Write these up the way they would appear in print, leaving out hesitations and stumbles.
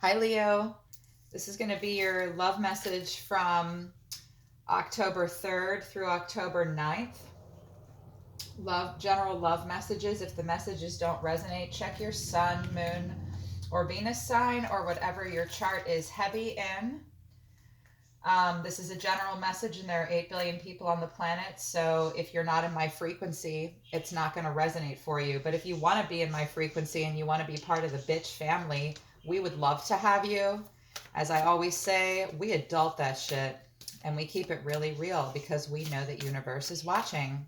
Hi, Leo. This is going to be your love message from October 3rd through October 9th. General love messages. If the messages don't resonate, check your sun, moon, or Venus sign or whatever your chart is heavy in. This is a general message, and there are 8 billion people on the planet. So if you're not in my frequency, it's not going to resonate for you. But if you want to be in my frequency and you want to be part of the bitch family, we would love to have you. As I always say, we adult that shit and we keep it really real because we know that universe is watching.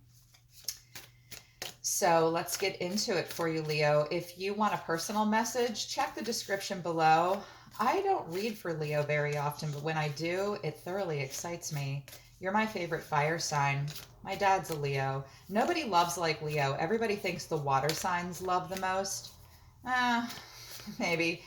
So let's get into it for you, Leo. If you want a personal message, check the description below. I don't read for Leo very often, but when I do, it thoroughly excites me. You're my favorite fire sign. My dad's a Leo. Nobody loves like Leo. Everybody thinks the water signs love the most. Maybe.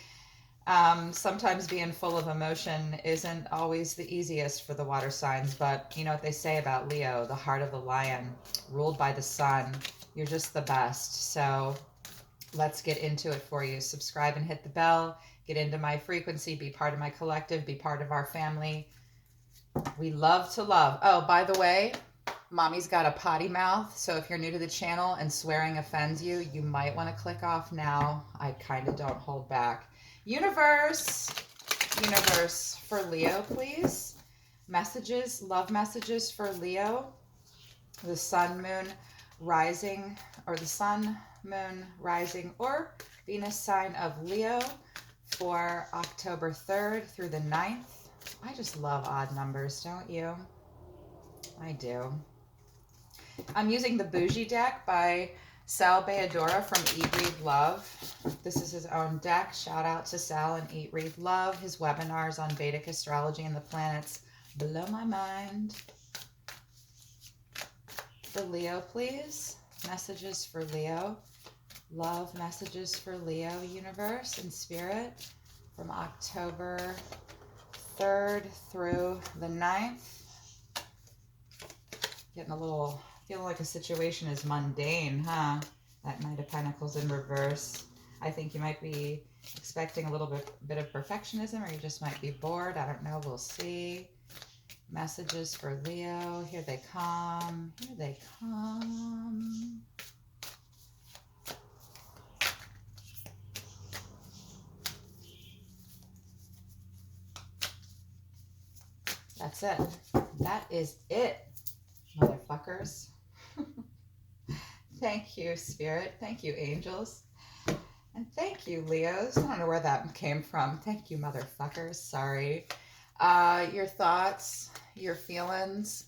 Sometimes being full of emotion isn't always the easiest for the water signs, but you know what they say about Leo, the heart of the lion, ruled by the sun. You're just the best. So let's get into it for you. Subscribe and hit the bell. Get into my frequency. Be part of my collective. Be part of our family. We love to love. Oh, by the way, Mommy's got a potty mouth. So if you're new to the channel and swearing offends you, you might want to click off now. I kind of don't hold back. Universe for Leo, please. Messages, love messages for Leo. The sun, moon, rising, or the sun, moon, rising, or Venus sign of Leo for October 3rd through the 9th. I just love odd numbers, don't you? I do. I'm using the Bougie deck by Sal Bayadora from Eat, Read, Love. This is his own deck. Shout out to Sal and Eat, Read, Love. His webinars on Vedic astrology and the planets blow my mind. For Leo, please. Messages for Leo. Love messages for Leo, universe and spirit from October 3rd through the 9th. Getting a little, feeling like a situation is mundane, huh? That Knight of Pentacles in reverse. I think you might be expecting a little bit of perfectionism, or you just might be bored. I don't know. We'll see. Messages for Leo. Here they come. Here they come. That's it. That is it, motherfuckers. Thank you, Spirit. Thank you, angels. And thank you, Leos. I don't know where that came from. Thank you, motherfuckers. Sorry. Your thoughts, your feelings,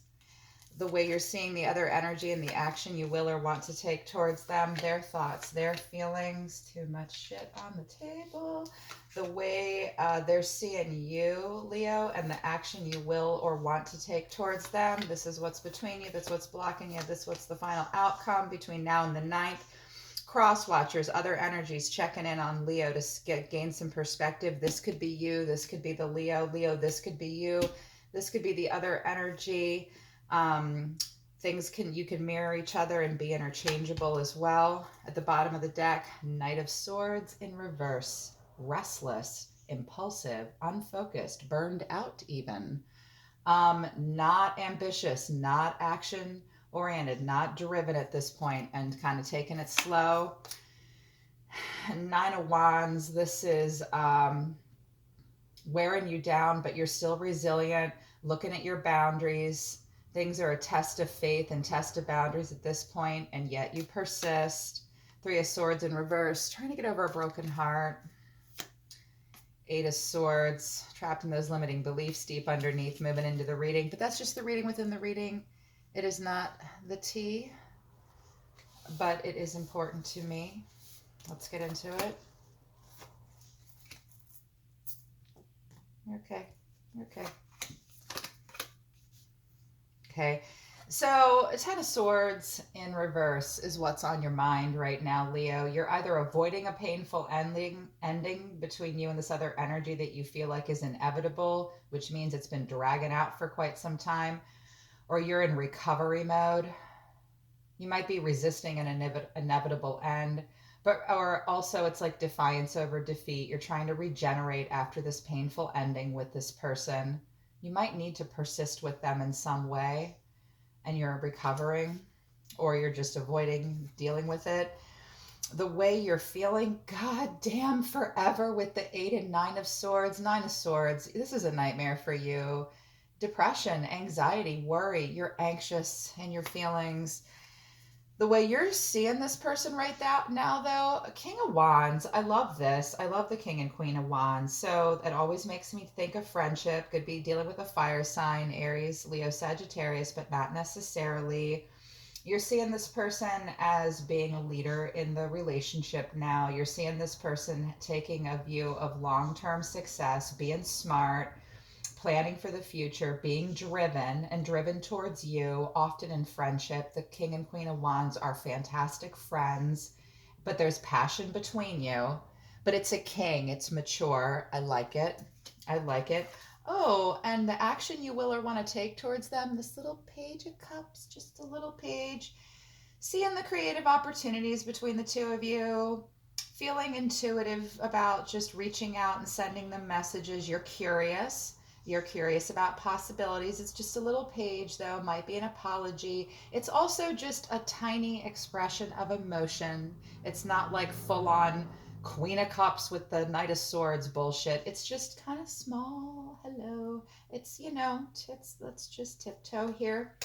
the way you're seeing the other energy and the action you will or want to take towards them, their thoughts, their feelings, too much shit on the table, the way they're seeing you, Leo, and the action you will or want to take towards them. This is what's between you. That's what's blocking you. This is what's the final outcome between now and the 9th. Cross watchers, other energies checking in on Leo to gain some perspective. This could be you. This could be the Leo. Leo, this could be you. This could be the other energy. You can mirror each other and be interchangeable as well. At the bottom of the deck, Knight of Swords in reverse. Restless, impulsive, unfocused, burned out even. Not ambitious, not action oriented, not driven at this point, and kind of taking it slow. 9 of Wands, this is wearing you down, but you're still resilient, looking at your boundaries. Things are a test of faith and test of boundaries at this point, and yet you persist. 3 of Swords in reverse, trying to get over a broken heart. 8 of Swords, trapped in those limiting beliefs deep underneath, moving into the reading. But that's just the reading within the reading. It is not the tea, but it is important to me. Let's get into it. Okay. Okay. So 10 of Swords in reverse is what's on your mind right now, Leo. You're either avoiding a painful ending between you and this other energy that you feel like is inevitable, which means it's been dragging out for quite some time, or you're in recovery mode. You might be resisting an inevitable end, But or also it's like defiance over defeat. You're trying to regenerate after this painful ending with this person. You might need to persist with them in some way and you're recovering or you're just avoiding dealing with it. The way you're feeling, god damn, forever with the 8 and 9 of Swords. 9 of Swords, this is a nightmare for you. Depression, anxiety, worry, you're anxious in your feelings. The way you're seeing this person right now, though, King of Wands, I love this. I love the King and Queen of Wands. So it always makes me think of friendship. Could be dealing with a fire sign, Aries, Leo, Sagittarius, but not necessarily. You're seeing this person as being a leader in the relationship now. You're seeing this person taking a view of long term success, being smart, planning for the future, being driven and driven towards you, often in friendship. The King and Queen of Wands are fantastic friends, but there's passion between you. But it's a king, it's mature. I like it. I like it. Oh, and the action you will or want to take towards them, this little Page of Cups, just a little page. Seeing the creative opportunities between the two of you, feeling intuitive about just reaching out and sending them messages. You're curious. You're curious about possibilities. It's just a little page, though, might be an apology. It's also just a tiny expression of emotion. It's not like full on Queen of Cups with the Knight of Swords bullshit. It's just kind of small. Hello. It's, let's just tiptoe here.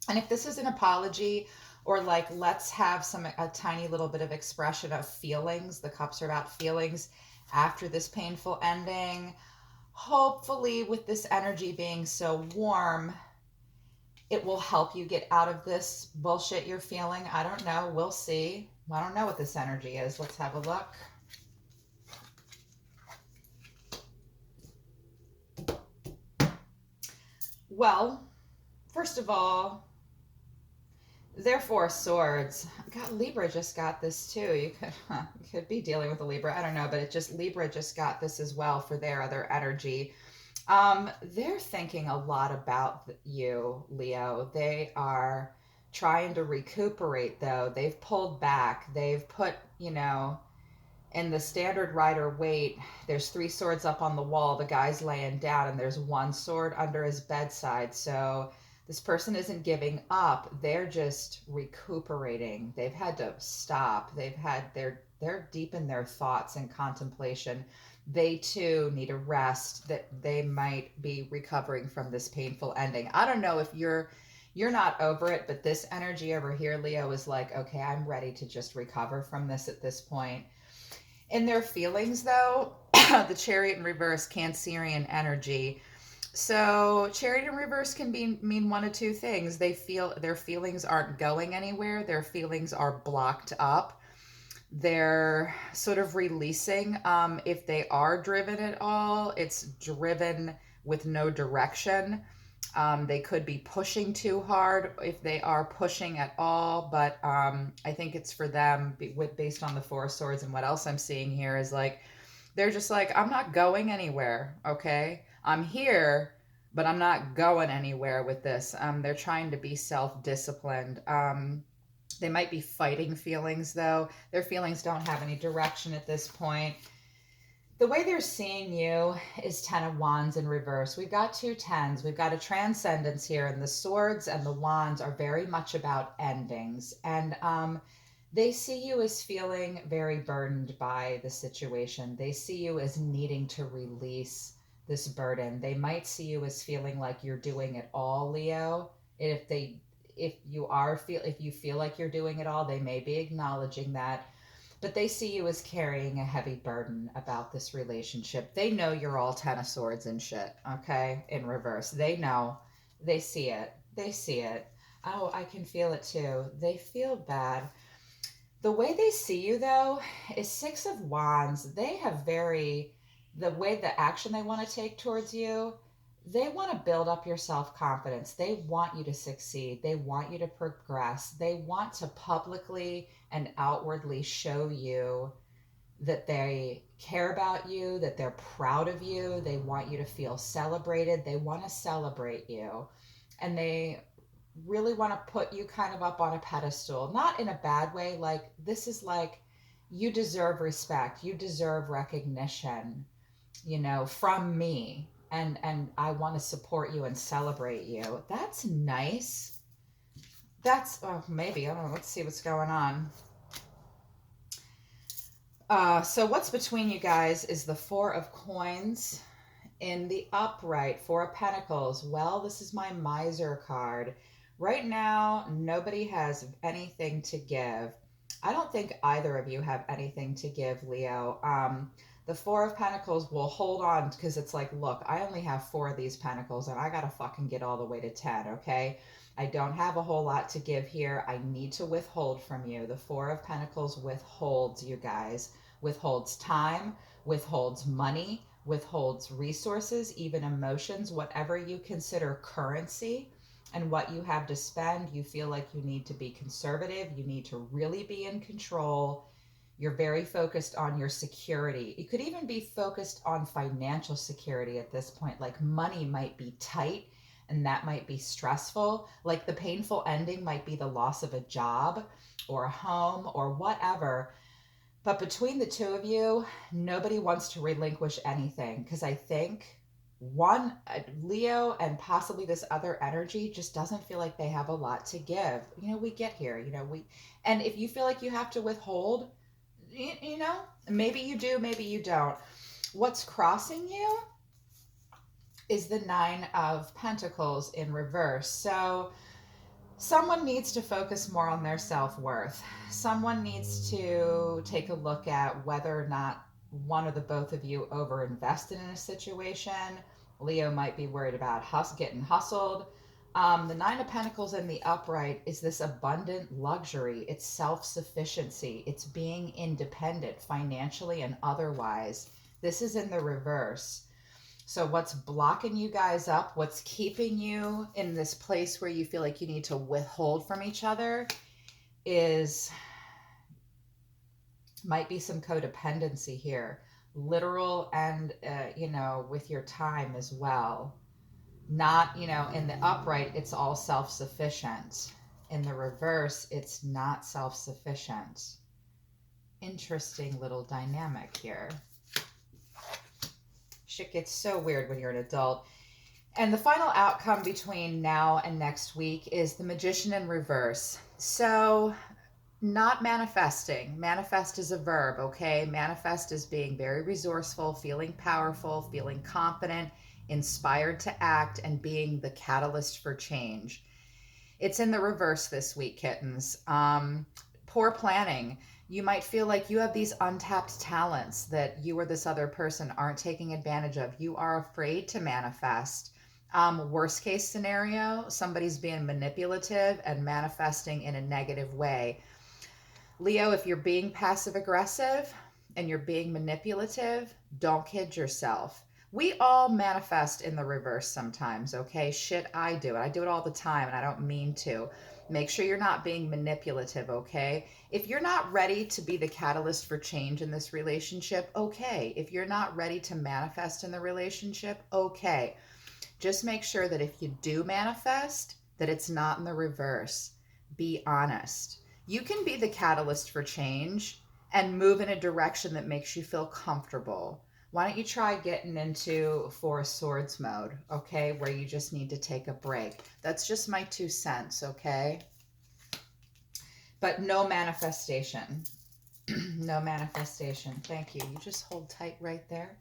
And if this is an apology or like let's have a tiny little bit of expression of feelings, the cups are about feelings after this painful ending. Hopefully with this energy being so warm, it will help you get out of this bullshit you're feeling. I don't know. We'll see. I don't know what this energy is. Let's have a look. Well, first of all, they're 4 of Swords. God, Libra just got this too. You could be dealing with a Libra. I don't know, but it just Libra just got this as well for their other energy. They're thinking a lot about you, Leo. They are trying to recuperate, though. They've pulled back. They've put, in the standard rider weight, there's 3 swords up on the wall. The guy's laying down, and there's 1 sword under his bedside. So this person isn't giving up. They're just recuperating. They've had to stop. They're deep in their thoughts and contemplation. They too need a rest. That they might be recovering from this painful ending. I don't know if you're not over it, but this energy over here, Leo, is like, okay, I'm ready to just recover from this at this point. In their feelings, though, the Chariot in reverse, Cancerian energy. So Chariot in reverse can mean one of two things. They feel their feelings aren't going anywhere. Their feelings are blocked up. They're sort of releasing. If they are driven at all, it's driven with no direction. They could be pushing too hard if they are pushing at all, but I think it's for them, based on the 4 of Swords and what else I'm seeing here, is like they're just like, I'm not going anywhere, okay? I'm here, but I'm not going anywhere with this. They're trying to be self-disciplined. They might be fighting feelings, though. Their feelings don't have any direction at this point. The way they're seeing you is 10 of Wands in reverse. We've got 2 10s. We've got a transcendence here, and the Swords and the Wands are very much about endings. And they see you as feeling very burdened by the situation. They see you as needing to release this burden. They might see you as feeling like you're doing it all, Leo. If you feel like you're doing it all, they may be acknowledging that. But they see you as carrying a heavy burden about this relationship. They know you're all 10 of Swords and shit, okay? In reverse. They know. They see it. They see it. Oh, I can feel it too. They feel bad. The way they see you, though, is 6 of Wands. They have the way the action they want to take towards you, they want to build up your self-confidence. They want you to succeed. They want you to progress. They want to publicly and outwardly show you that they care about you, that they're proud of you. They want you to feel celebrated. They want to celebrate you. And they really want to put you kind of up on a pedestal, not in a bad way. Like, this is like You deserve respect. You deserve recognition, from me. And I want to support you and celebrate you. That's nice. That's, oh, maybe, I don't know. Let's see what's going on. So what's between you guys is the Four of Coins in the upright, Four of Pentacles. Well, this is my miser card. Right now, nobody has anything to give. I don't think either of you have anything to give, Leo. The Four of Pentacles will hold on because it's like, look, I only have four of these pentacles and I got to fucking get all the way to 10, okay? I don't have a whole lot to give here. I need to withhold from you. The Four of Pentacles withholds, you guys. Withholds time, withholds money, withholds resources, even emotions, whatever you consider currency and what you have to spend. You feel like you need to be conservative. You need to really be in control. You're very focused on your security. You could even be focused on financial security at this point. Like money might be tight and that might be stressful. Like the painful ending might be the loss of a job or a home or whatever. But between the two of you, nobody wants to relinquish anything because I think one, Leo and possibly this other energy just doesn't feel like they have a lot to give. We get here, and if you feel like you have to withhold, maybe you do, maybe you don't. What's crossing you is the Nine of Pentacles in reverse. So someone needs to focus more on their self-worth. Someone needs to take a look at whether or not one or the both of you over-invested in a situation. Leo might be worried about getting hustled. The Nine of Pentacles in the upright is this abundant luxury. It's self-sufficiency. It's being independent financially and otherwise. This is in the reverse. So what's blocking you guys up, what's keeping you in this place where you feel like you need to withhold from each other might be some codependency here. Literal and, with your time as well. Not, in the upright, it's all self-sufficient. In the reverse, it's not self-sufficient. Interesting little dynamic here. Shit gets so weird when you're an adult. And the final outcome between now and next week is the Magician in reverse. So not manifesting. Manifest is a verb, okay? Manifest is being very resourceful, feeling powerful, feeling confident, inspired to act, and being the catalyst for change. It's in the reverse this week, kittens. Poor planning. You might feel like you have these untapped talents that you or this other person aren't taking advantage of. You are afraid to manifest. Worst case scenario, somebody's being manipulative and manifesting in a negative way. Leo, if you're being passive aggressive and you're being manipulative, don't kid yourself. We all manifest in the reverse sometimes, okay? Shit, I do it. I do it all the time and I don't mean to. Make sure you're not being manipulative, okay? If you're not ready to be the catalyst for change in this relationship, okay. If you're not ready to manifest in the relationship, okay. Just make sure that if you do manifest, that it's not in the reverse. Be honest. You can be the catalyst for change and move in a direction that makes you feel comfortable. Why don't you try getting into Four of Swords mode, okay, where you just need to take a break. That's just my 2 cents, okay? But no manifestation. No manifestation. Thank you. You just hold tight right there.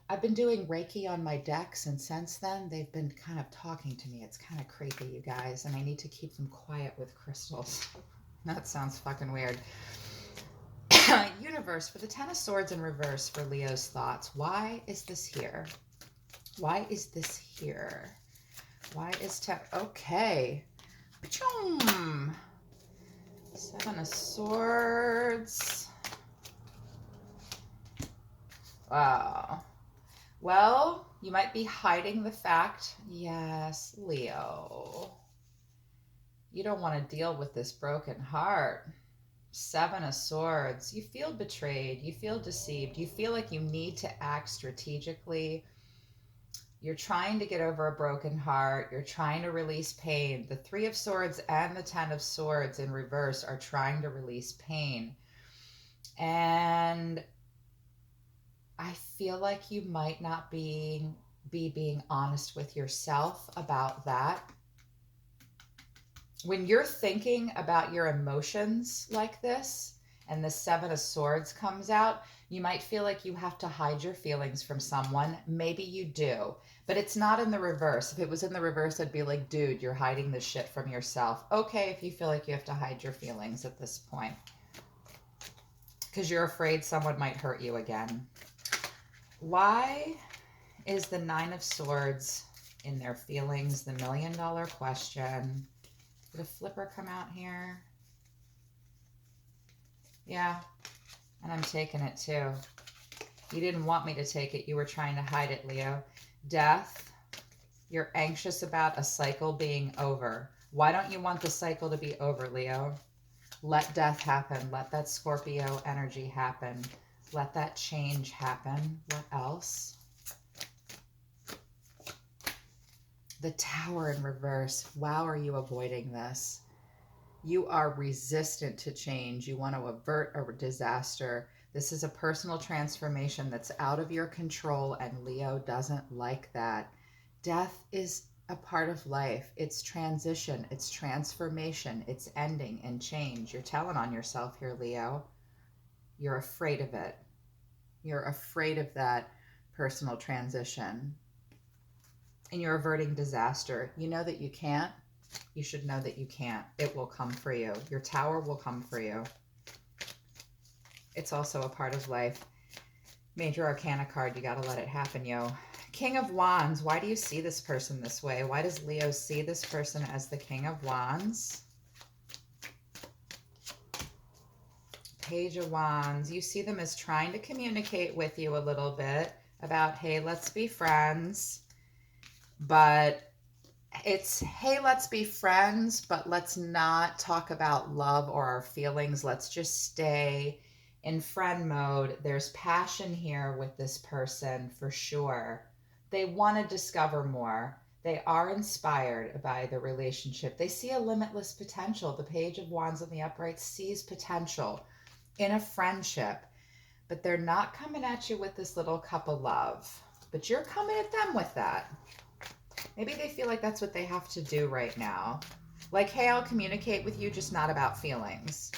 I've been doing Reiki on my decks, and since then, they've been kind of talking to me. It's kind of creepy, you guys, and I need to keep them quiet with crystals. That sounds fucking weird. Universe, for the Ten of Swords in reverse for Leo's thoughts. Why is this here? Why is this here? Why is okay. Seven of Swords. Wow. Well, you might be hiding the fact. Yes, Leo. You don't want to deal with this broken heart. Seven of Swords. You feel betrayed. You feel deceived. You feel like you need to act strategically. You're trying to get over a broken heart. You're trying to release pain. The Three of Swords and the Ten of Swords in reverse are trying to release pain. And I feel like you might not be being honest with yourself about that. When you're thinking about your emotions like this, and the Seven of Swords comes out, you might feel like you have to hide your feelings from someone. Maybe you do, but it's not in the reverse. If it was in the reverse, I'd be like, dude, you're hiding this shit from yourself. Okay, if you feel like you have to hide your feelings at this point because you're afraid someone might hurt you again. Why is the Nine of Swords in their feelings the $1,000,000 question? Did a flipper come out here? Yeah, and I'm taking it too. You didn't want me to take it. You were trying to hide it, Leo. Death. You're anxious about a cycle being over. Why don't you want the cycle to be over, Leo? Let death happen. Let that Scorpio energy happen. Let that change happen. What else? The Tower in reverse. Wow, are you avoiding this? You are resistant to change. You want to avert a disaster. This is a personal transformation that's out of your control, and Leo doesn't like that. Death is a part of life. It's transition. It's transformation. It's ending and change. You're telling on yourself here, Leo. You're afraid of it. You're afraid of that personal transition. And you're averting disaster. You know that you can't. You should know that you can't. It will come for you. Your Tower will come for you. It's also a part of life. Major Arcana card, you got to let it happen, yo. King of Wands, why do you see this person this way? Why does Leo see this person as the King of Wands? Page of Wands, you see them as trying to communicate with you a little bit about, hey, let's be friends. But it's, hey, let's be friends, but let's not talk about love or our feelings. Let's just stay in friend mode. There's passion here with this person for sure. They want to discover more. They are inspired by the relationship. They see a limitless potential. The Page of Wands on the upright sees potential in a friendship, but they're not coming at you with this little cup of love, but you're coming at them with that. Maybe they feel like that's what they have to do right now. Like, hey, I'll communicate with you, just not about feelings.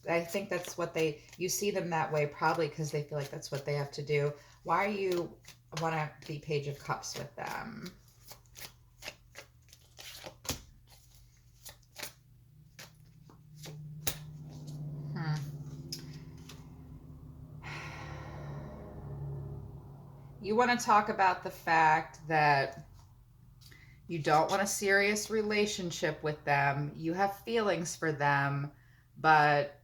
I think that's what you see them that way probably because they feel like that's what they have to do. Why are you want to be Page of Cups with them? You want to talk about the fact that you don't want a serious relationship with them. You have feelings for them, but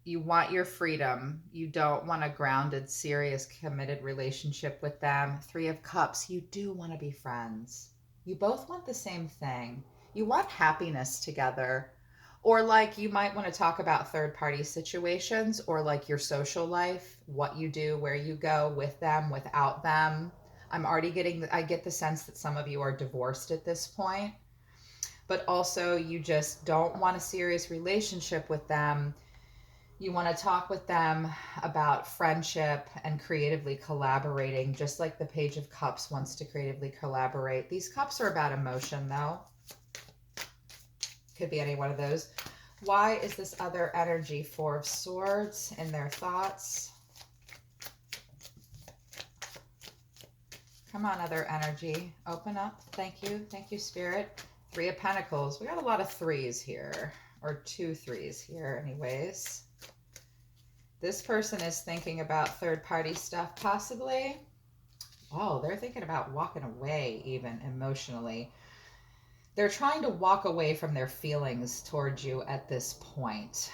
you want your freedom. You don't want a grounded, serious, committed relationship with them. Three of Cups, you do want to be friends. You both want the same thing. You want happiness together. Or like you might want to talk about third-party situations or like your social life, what you do, where you go with them, without them. I get the sense that some of you are divorced at this point, but also you just don't want a serious relationship with them. You want to talk with them about friendship and creatively collaborating, just like the Page of Cups wants to creatively collaborate. These cups are about emotion, though. Could be any one of those. Why is this other energy, Four of Swords, in their thoughts? Come on, other energy. Open up. Thank you. Thank you, Spirit. Three of Pentacles. We got a lot of threes here, or 2 3s here anyways. This person is thinking about third-party stuff, possibly. Oh, they're thinking about walking away even emotionally. They're trying to walk away from their feelings towards you at this point.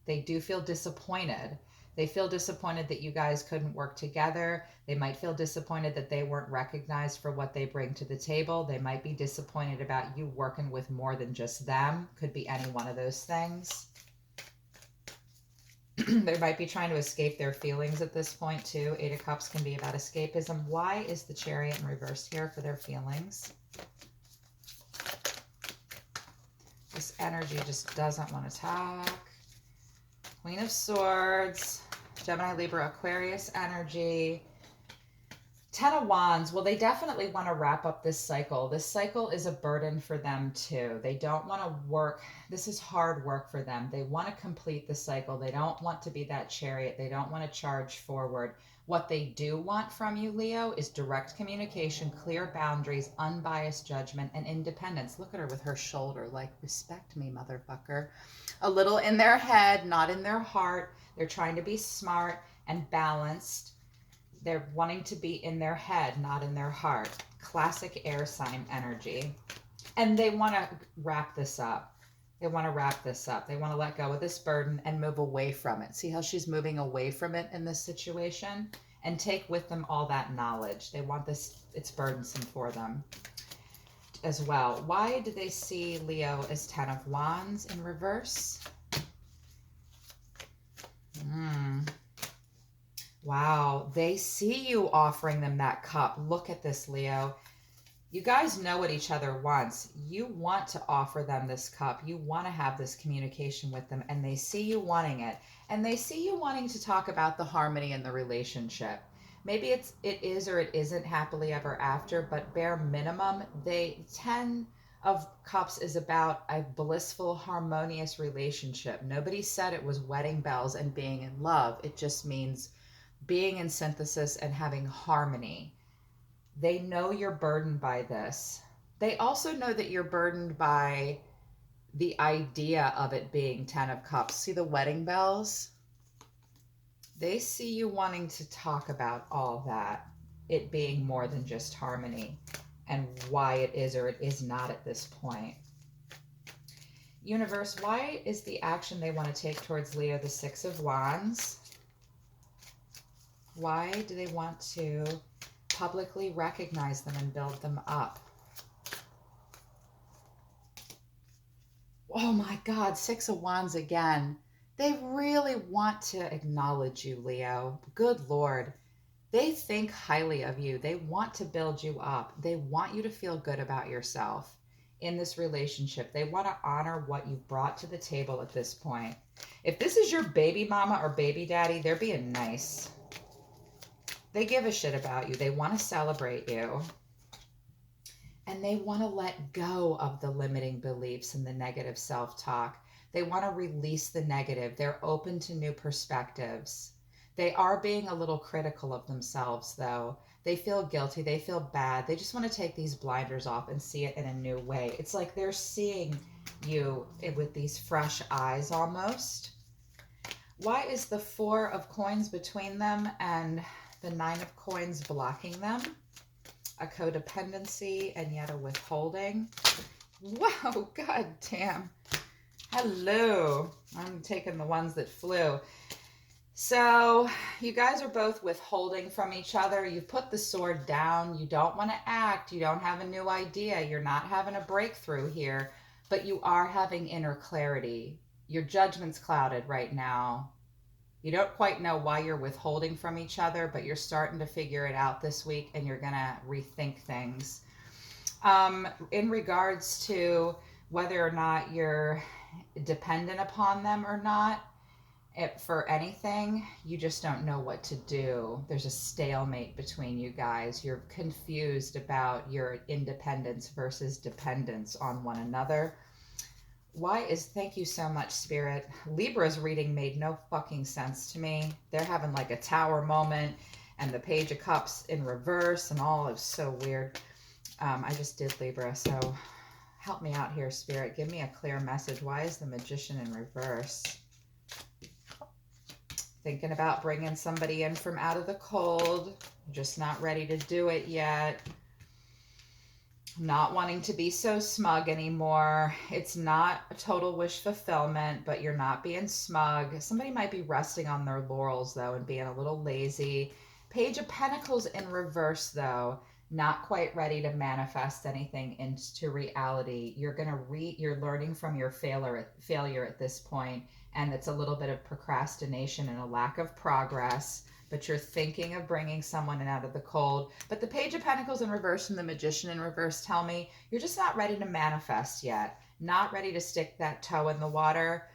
They do feel disappointed. They feel disappointed that you guys couldn't work together. They might feel disappointed that they weren't recognized for what they bring to the table. They might be disappointed about you working with more than just them. Could be any one of those things. They might be trying to escape their feelings at this point too. Eight of Cups can be about escapism. Why is the Chariot in reverse here for their feelings? This energy just doesn't want to talk. Queen of Swords, Gemini, Libra, Aquarius energy. Ten of Wands. Well, they definitely want to wrap up this cycle. This cycle is a burden for them too. They don't want to work. This is hard work for them. They want to complete the cycle. They don't want to be that Chariot. They don't want to charge forward. What they do want from you, Leo, is direct communication, clear boundaries, unbiased judgment, and independence. Look at her with her shoulder, like, respect me, motherfucker. A little in their head, not in their heart. They're trying to be smart and balanced. They're wanting to be in their head, not in their heart. Classic air sign energy. And they want to wrap this up. They want to wrap this up. They want to let go of this burden and move away from it. See how she's moving away from it in this situation? And take with them all that knowledge. They want this, it's burdensome for them as well. Why do they see Leo as 10 of Wands in reverse? Wow, they see you offering them that cup. Look at this, Leo. You guys know what each other wants. You want to offer them this cup. You want to have this communication with them, and they see you wanting it. And they see you wanting to talk about the harmony in the relationship. Maybe it is or it isn't happily ever after, but bare minimum, 10 of Cups is about a blissful, harmonious relationship. Nobody said it was wedding bells and being in love. It just means being in synthesis and having harmony. They know you're burdened by this. They also know that you're burdened by the idea of it being 10 of Cups. See the wedding bells? They see you wanting to talk about all that, it being more than just harmony, and why it is or it is not at this point. Universe, why is the action they want to take towards Leo the 6 of Wands? Why do they want to publicly recognize them and build them up? Oh my God, 6 of Wands again. They really want to acknowledge you, Leo. Good Lord. They think highly of you. They want to build you up. They want you to feel good about yourself in this relationship. They want to honor what you brought to the table at this point. If this is your baby mama or baby daddy, they're being nice. They give a shit about you. They want to celebrate you. And they want to let go of the limiting beliefs and the negative self-talk. They want to release the negative. They're open to new perspectives. They are being a little critical of themselves, though. They feel guilty. They feel bad. They just want to take these blinders off and see it in a new way. It's like they're seeing you with these fresh eyes almost. Why is the 4 of Coins between them and the 9 of Coins blocking them? A codependency and yet a withholding. Wow, god damn. Hello. I'm taking the ones that flew. So you guys are both withholding from each other. You put the sword down. You don't want to act. You don't have a new idea. You're not having a breakthrough here, but you are having inner clarity. Your judgment's clouded right now. You don't quite know why you're withholding from each other, but you're starting to figure it out this week, and you're going to rethink things. In regards to whether or not you're dependent upon them or not, for anything, you just don't know what to do. There's a stalemate between you guys. You're confused about your independence versus dependence on one another. Thank you so much, Spirit. Libra's reading made no fucking sense to me. They're having like a tower moment and the Page of Cups in reverse and all. It was so weird. I just did Libra, so help me out here, Spirit. Give me a clear message. Why is the Magician in reverse? Thinking about bringing somebody in from out of the cold. Just not ready to do it yet. Not wanting to be so smug anymore. It's not a total wish fulfillment, but you're not being smug. Somebody might be resting on their laurels, though, and being a little lazy. Page of Pentacles in reverse, though. not quite ready to manifest anything into reality. You're learning from your failure at this point, and it's a little bit of procrastination and a lack of progress, but you're thinking of bringing someone in out of the cold. But the Page of Pentacles in reverse and the Magician in reverse tell me you're just not ready to manifest yet, not ready to stick that toe in the water,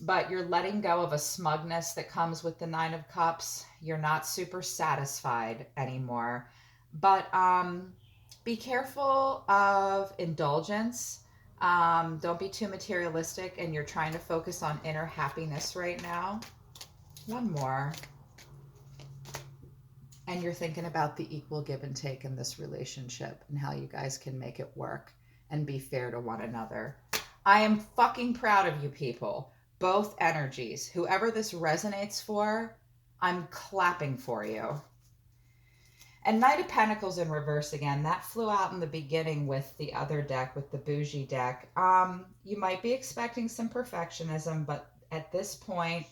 but you're letting go of a smugness that comes with the Nine of Cups. You're not super satisfied anymore. But be careful of indulgence. Don't be too materialistic, and you're trying to focus on inner happiness right now. One more. And you're thinking about the equal give and take in this relationship and how you guys can make it work and be fair to one another. I am fucking proud of you people. Both energies. Whoever this resonates for, I'm clapping for you. And Knight of Pentacles in reverse again. That flew out in the beginning with the other deck, with the bougie deck. You might be expecting some perfectionism, but at this point,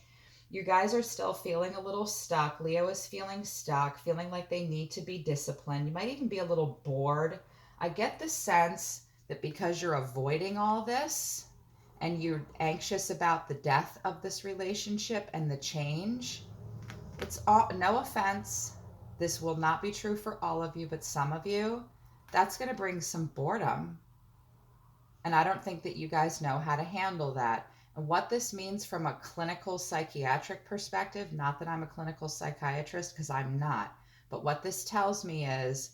you guys are still feeling a little stuck. Leo is feeling stuck, feeling like they need to be disciplined. You might even be a little bored. I get the sense that because you're avoiding all this and you're anxious about the death of this relationship and the change, it's all, no offense, this will not be true for all of you, but some of you, that's going to bring some boredom. And I don't think that you guys know how to handle that. And what this means from a clinical psychiatric perspective, not that I'm a clinical psychiatrist, because I'm not, but what this tells me is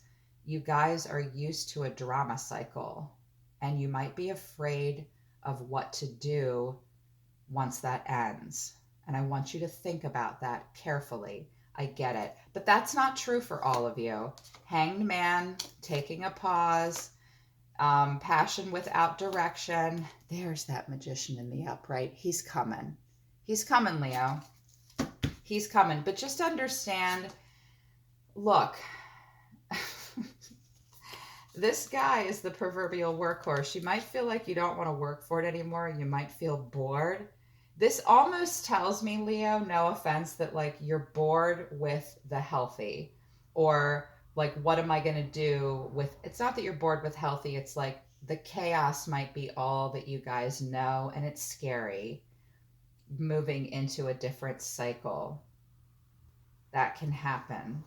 you guys are used to a drama cycle, and you might be afraid of what to do once that ends. And I want you to think about that carefully. I get it. But that's not true for all of you. Hanged Man, taking a pause, passion without direction. There's that Magician in the upright. He's coming. He's coming, Leo. He's coming. But just understand, look, this guy is the proverbial workhorse. You might feel like you don't want to work for it anymore. You might feel bored. This almost tells me, Leo, no offense, that like you're bored with the healthy, or like, what am I going to do with, it's not that you're bored with healthy. It's like the chaos might be all that you guys know. And it's scary moving into a different cycle. That can happen.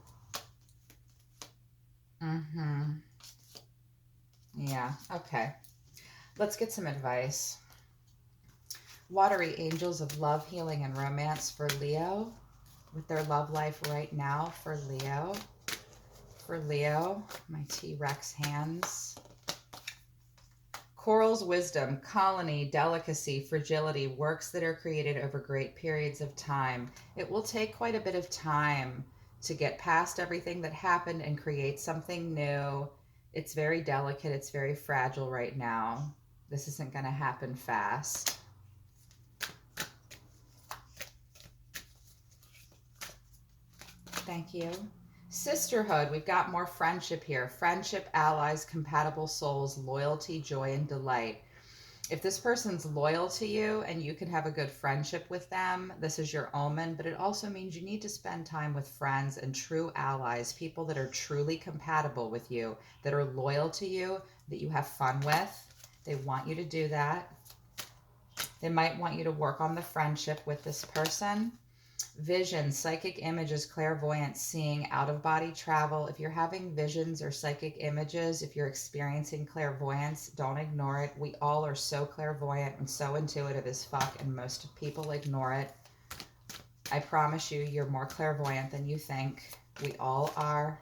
Yeah. Okay. Let's get some advice. Watery angels of love, healing, and romance for Leo, with their love life right now for Leo. For Leo, my T-Rex hands. Coral's wisdom, colony, delicacy, fragility, works that are created over great periods of time. It will take quite a bit of time to get past everything that happened and create something new. It's very delicate. It's very fragile right now. This isn't going to happen fast. Thank you. Sisterhood, we've got more friendship here. Friendship, allies, compatible souls, loyalty, joy, and delight. If this person's loyal to you and you can have a good friendship with them, this is your omen, but it also means you need to spend time with friends and true allies, people that are truly compatible with you, that are loyal to you, that you have fun with. They want you to do that. They might want you to work on the friendship with this person. Vision, psychic images, clairvoyance, seeing, out-of-body travel. If you're having visions or psychic images, if you're experiencing clairvoyance, don't ignore it. We all are so clairvoyant and so intuitive as fuck, and most people ignore it. I promise you, you're more clairvoyant than you think. We all are.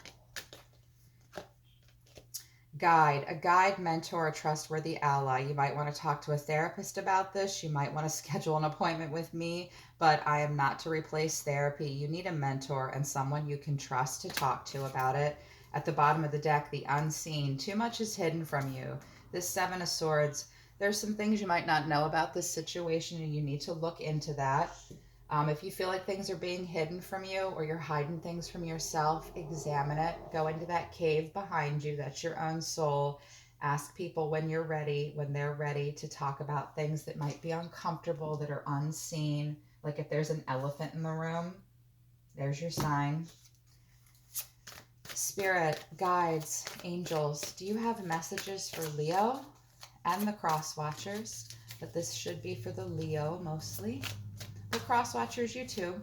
Guide, a guide, mentor, a trustworthy ally. You might want to talk to a therapist about this. You might want to schedule an appointment with me, but I am not to replace therapy. You need a mentor and someone you can trust to talk to about it. At the bottom of the deck, the unseen. Too much is hidden from you. This Seven of Swords. There's some things you might not know about this situation, and you need to look into that. If you feel like things are being hidden from you, or you're hiding things from yourself, examine it. Go into that cave behind you. That's your own soul. Ask people when you're ready, when they're ready to talk about things that might be uncomfortable, that are unseen. Like if there's an elephant in the room, there's your sign. Spirit, guides, angels, do you have messages for Leo and the cross watchers? But this should be for the Leo mostly. The cross watchers, you too.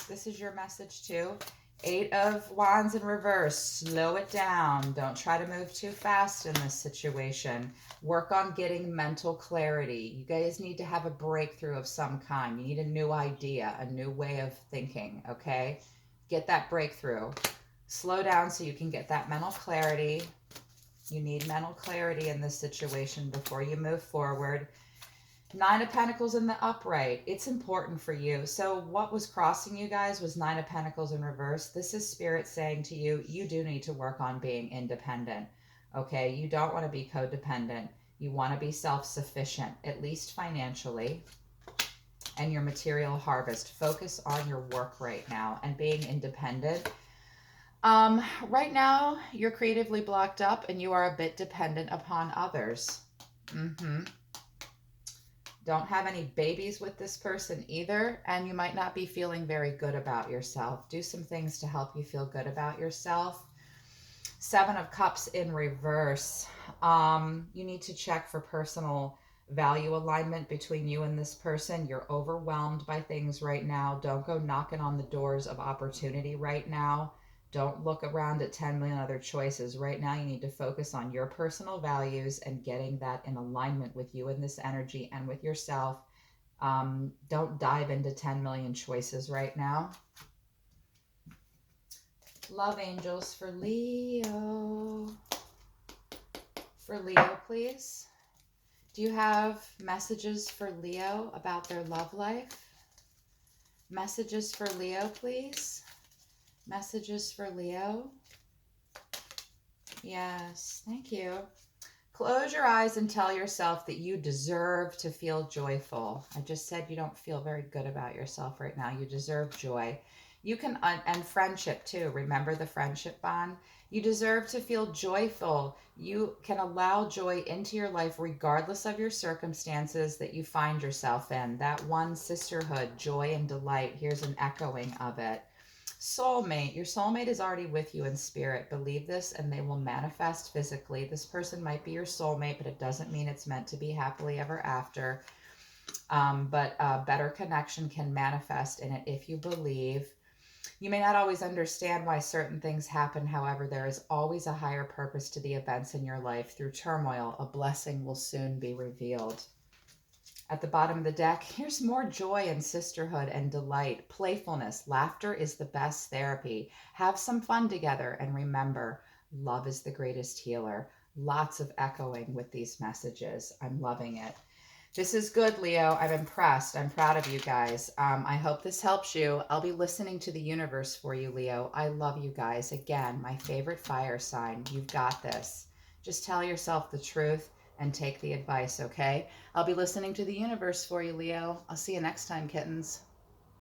This is your message too. 8 of Wands in reverse. Slow it down. Don't try to move too fast in this situation. Work on getting mental clarity. You guys need to have a breakthrough of some kind. You need a new idea, a new way of thinking, okay? Get that breakthrough. Slow down so you can get that mental clarity. You need mental clarity in this situation before you move forward. 9 of Pentacles in the upright. It's important for you. So what was crossing you guys was 9 of Pentacles in reverse. This is Spirit saying to you, you do need to work on being independent. Okay? You don't want to be codependent. You want to be self-sufficient, at least financially. And your material harvest. Focus on your work right now and being independent. Right now, you're creatively blocked up and you are a bit dependent upon others. Don't have any babies with this person either, and you might not be feeling very good about yourself. Do some things to help you feel good about yourself. 7 of Cups in reverse. You need to check for personal value alignment between you and this person. You're overwhelmed by things right now. Don't go knocking on the doors of opportunity right now. Don't look around at 10 million other choices. Right now, you need to focus on your personal values and getting that in alignment with you and this energy and with yourself. Don't dive into 10 million choices right now. Love angels for Leo. For Leo, please. Do you have messages for Leo about their love life? Messages for Leo, please. Messages for Leo. Yes, thank you. Close your eyes and tell yourself that you deserve to feel joyful. I just said you don't feel very good about yourself right now. You deserve joy. You can, and friendship too. Remember the friendship bond? You deserve to feel joyful. You can allow joy into your life regardless of your circumstances that you find yourself in. That one sisterhood, joy and delight. Here's an echoing of it. Soulmate. Your soulmate is already with you in spirit. Believe this and they will manifest physically. This person might be your soulmate, but it doesn't mean it's meant to be happily ever after. But a better connection can manifest in it if you believe. You may not always understand why certain things happen. However, there is always a higher purpose to the events in your life. Through turmoil, a blessing will soon be revealed. At the bottom of the deck, here's more joy and sisterhood and delight, playfulness. Laughter is the best therapy. Have some fun together and remember, love is the greatest healer. Lots of echoing with these messages. I'm loving it. This is good, Leo. I'm impressed. I'm proud of you guys. I hope this helps you. I'll be listening to the universe for you, Leo. I love you guys. Again, my favorite fire sign. You've got this. Just tell yourself the truth and take the advice, okay? I'll be listening to the universe for you, Leo. I'll see you next time, kittens.